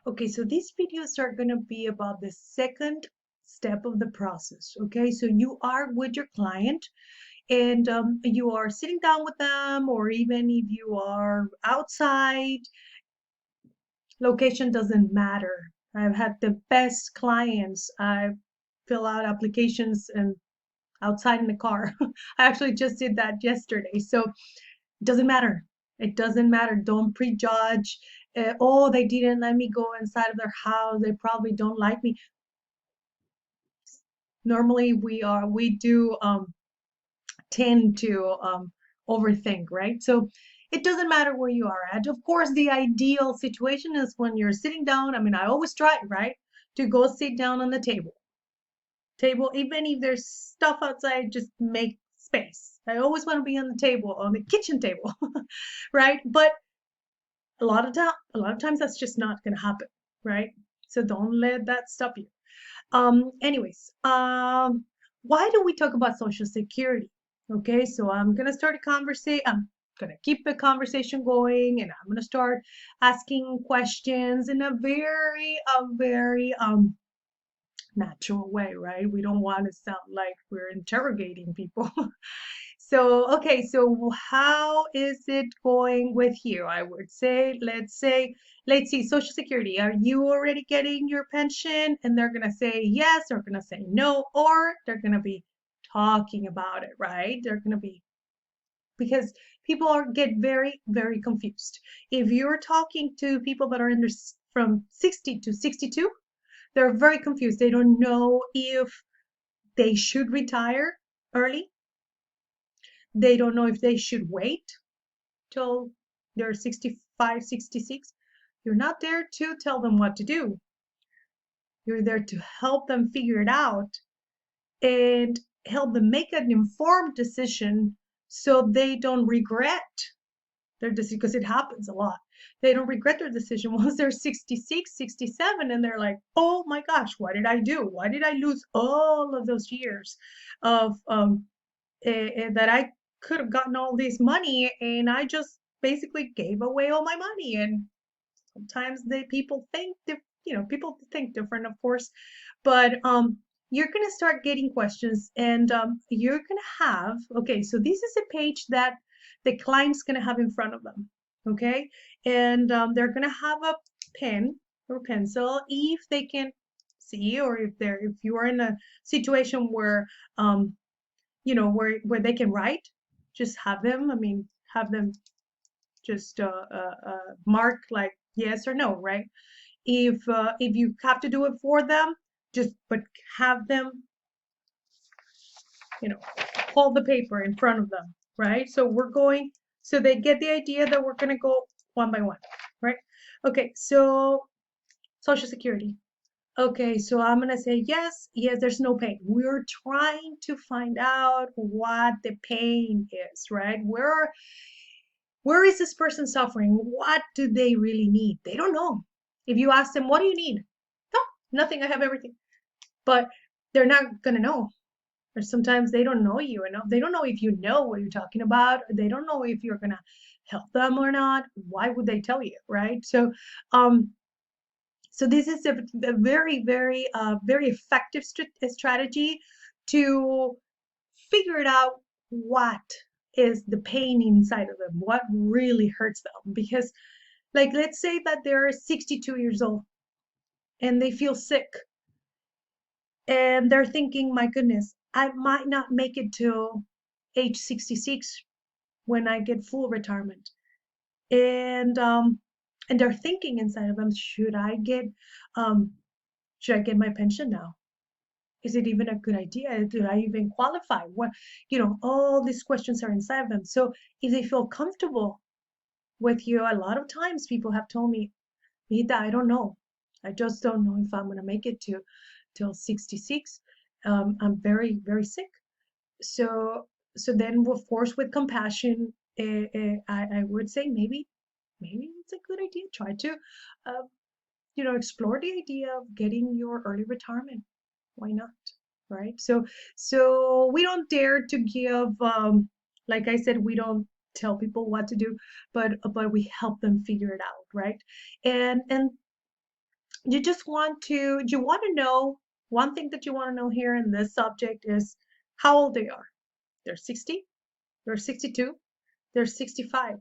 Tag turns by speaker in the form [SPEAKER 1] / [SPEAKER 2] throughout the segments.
[SPEAKER 1] Okay, so these videos are going to be about the second step of the process. Okay, so you are with your client and you are sitting down with them, or even if you are outside, location doesn't matter. I've had the best clients. I fill out applications and outside in the car. I actually just did that yesterday. So it doesn't matter. It doesn't matter. Don't prejudge. Oh, they didn't let me go inside of their house. They probably don't like me. Normally, we do tend to overthink, right? So it doesn't matter where you are at. Of course, the ideal situation is when you're sitting down. I mean, I always try, right, to go sit down on the table, even if there's stuff outside, just make space. I always want to be on the table, on the kitchen table, right? But a lot of times that's just not going to happen, right? So don't let that stop you. Anyways, why do we talk about Social Security? Okay, so I'm gonna start a conversation. I'm gonna keep the conversation going, and I'm gonna start asking questions in a very natural way, right? We don't want to sound like we're interrogating people. So, okay, so how is it going with you? I would say, let's see, Social Security. Are you already getting your pension? And they're gonna say yes, they're gonna say no, or they're gonna be talking about it, right? They're gonna be because people are get very, very confused. If you're talking to people that are from 60 to 62, they're very confused. They don't know if they should retire early. They don't know if they should wait till they're 65, 66. You're not there to tell them what to do. You're there to help them figure it out and help them make an informed decision so they don't regret their decision, because it happens a lot. They don't regret their decision once they're 66, 67, and they're like, oh my gosh, what did I do? Why did I lose all of those years of that I could have gotten all this money and I just basically gave away all my money? And sometimes people think people think different, of course, but you're gonna start getting questions, and you're gonna have, okay, so this is a page that the client's gonna have in front of them, okay, and they're gonna have a pen or pencil if they can see, or if you are in a situation where where they can write, just have them, have them just mark like yes or no, right? If you have to do it for them, just but have them, you know, hold the paper in front of them, right? So they get the idea that we're gonna go one by one, right? Okay, so Social Security. Okay, so I'm gonna say yes, yes, there's no pain. We're trying to find out what the pain is, right? Where is this person suffering? What do they really need? They don't know. If you ask them, what do you need? No, nothing. I have everything. But they're not gonna know. Or sometimes they don't know you, they don't know if you know what you're talking about. They don't know if you're gonna help them or not. Why would they tell you, right? Um, so this is a very, very, very effective strategy to figure it out what is the pain inside of them, what really hurts them. Because, like, let's say that they're 62 years old and they feel sick and they're thinking, my goodness, I might not make it till age 66 when I get full retirement. And and they're thinking inside of them, um should I get my pension now? Is it even a good idea? Do I even qualify? What, all these questions are inside of them. So if they feel comfortable with you, a lot of times people have told me, Rita, I don't know. I just don't know if I'm gonna make it to till 66. I'm very, very sick. So then, of course, with compassion, I would say maybe it's a good idea. Try to, uh, explore the idea of getting your early retirement. Why not? Right? So we don't dare to give, like I said, we don't tell people what to do, but we help them figure it out, right? And you just want to, you want to know, one thing that you want to know here in this subject is how old they are. They're 60, they're 62, they're 65,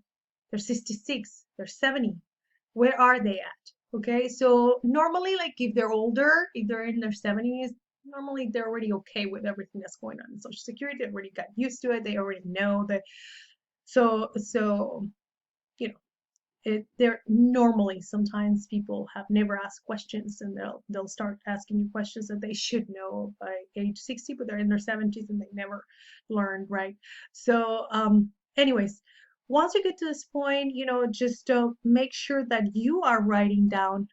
[SPEAKER 1] they're 66, they're 70. Where are they at? Okay, so normally, like if they're older, if they're in their 70s, normally they're already okay with everything that's going on in Social Security. They already got used to it. They already know that. So you know, they're normally, sometimes people have never asked questions, and they'll start asking you questions that they should know by age 60, but they're in their 70s and they never learned, right? So anyways, once you get to this point, just make sure that you are writing down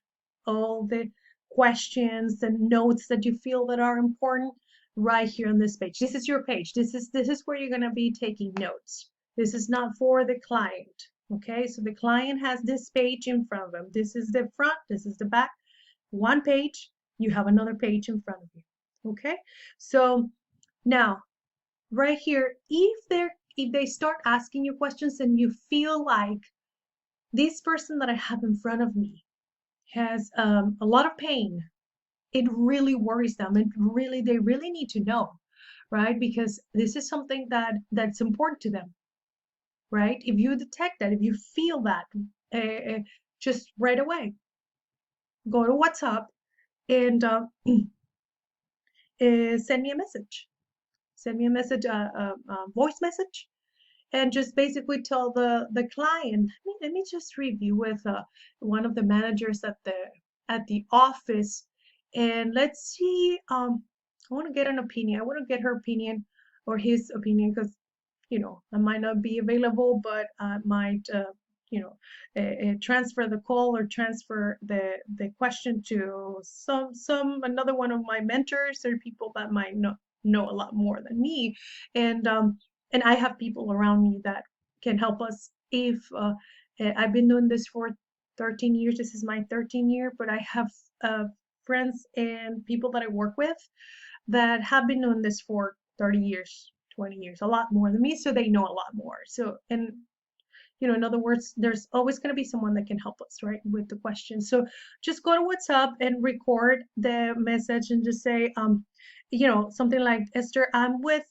[SPEAKER 1] all the questions and notes that you feel that are important right here on this page. This is your page. This is where you're going to be taking notes. This is not for the client. Okay, so the client has this page in front of them. This is the front, this is the back. One page, you have another page in front of you. Okay, so now right here, if they start asking you questions and you feel like this person that I have in front of me has a lot of pain, it really worries them. They really need to know, right? Because this is something that's important to them, right? If you detect that, if you feel that, just right away, go to WhatsApp and send me a message. Send me a message, a voice message, and just basically tell the client. Let me just review with one of the managers at the office, and let's see. I want to get an opinion. I want to get her opinion or his opinion, because I might not be available, but I might, transfer the call or transfer the question to another one of my mentors or people that might know a lot more than me, and I have people around me that can help us. If I've been doing this for 13 years, this is my 13th year, but I have friends and people that I work with that have been doing this for 30 years, 20 years, a lot more than me, so they know a lot more. So, and in other words, there's always going to be someone that can help us, right, with the question. So just go to WhatsApp and record the message and just say, something like, Esther, I'm with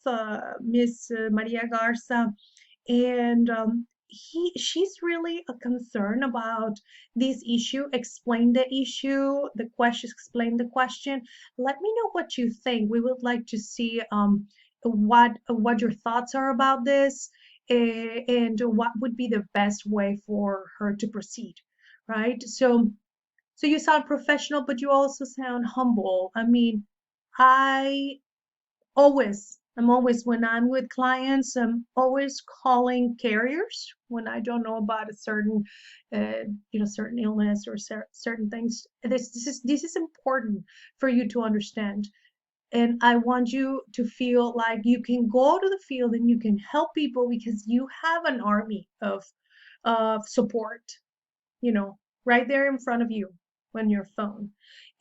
[SPEAKER 1] Miss Maria Garza, and she's really a concern about this issue. Explain the issue, the question, explain the question. Let me know what you think. We would like to see what your thoughts are about this, and what would be the best way for her to proceed, right? So you sound professional, but you also sound humble. I mean, I I'm always, when I'm with clients, I'm always calling carriers when I don't know about a certain, certain illness or certain things. This is important for you to understand. And I want you to feel like you can go to the field and you can help people, because you have an army of support, right there in front of you on your phone.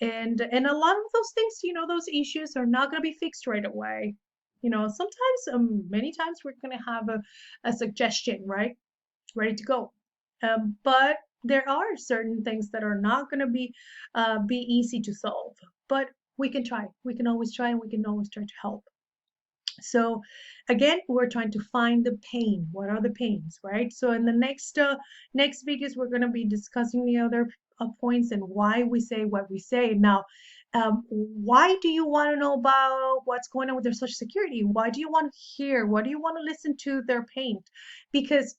[SPEAKER 1] And a lot of those things, those issues are not going to be fixed right away. Sometimes, many times we're going to have a suggestion, right, ready to go. But there are certain things that are not going to be easy to solve. But we can try. We can always try, and we can always try to help. So again, we're trying to find the pain. What are the pains, right? So in the next videos, we're going to be discussing the other points and why we say what we say. Now, why do you want to know about what's going on with their Social Security? Why do you want to hear? Why do you want to listen to their pain? Because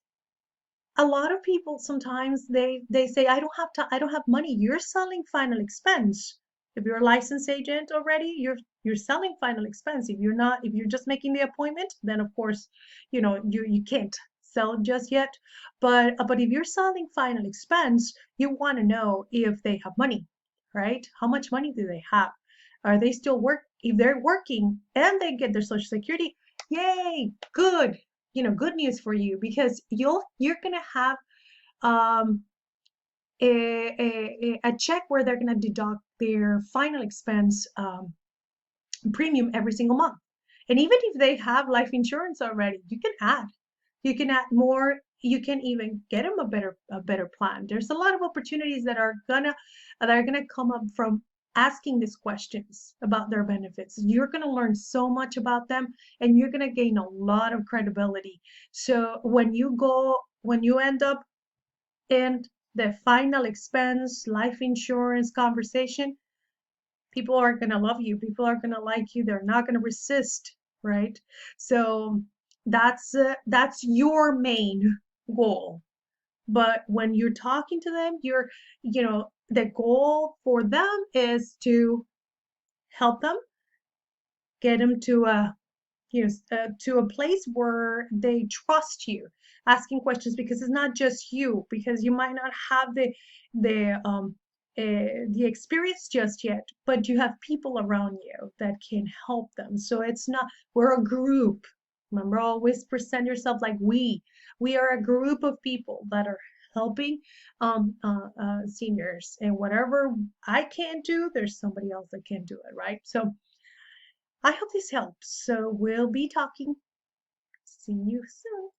[SPEAKER 1] a lot of people sometimes they say, I don't have money. You're selling final expense. If you're a licensed agent already, you're selling final expense. If you're not, if you're just making the appointment, then of course, you can't sell just yet. But if you're selling final expense, you want to know if they have money, right? How much money do they have? Are they still if they're working and they get their Social Security, yay, good. Good news for you, because you're gonna have um, a check where they're gonna deduct their final expense premium every single month. And even if they have life insurance already, you can add more you can even get them a better plan. There's a lot of opportunities that are gonna come up from asking these questions about their benefits. You're gonna learn so much about them, and you're gonna gain a lot of credibility. So when you end up in the final expense life insurance conversation, people are going to love you, people are going to like you, they're not going to resist, right? So that's your main goal. But when you're talking to them, the goal for them is to help them, get them to a place where they trust you, asking questions, because it's not just you, because you might not have the experience just yet, but you have people around you that can help them. So it's not, we're a group. Remember, always present yourself like we are a group of people that are helping seniors, and whatever I can't do, there's somebody else that can do it, right? So I hope this helps. So we'll be talking. See you soon.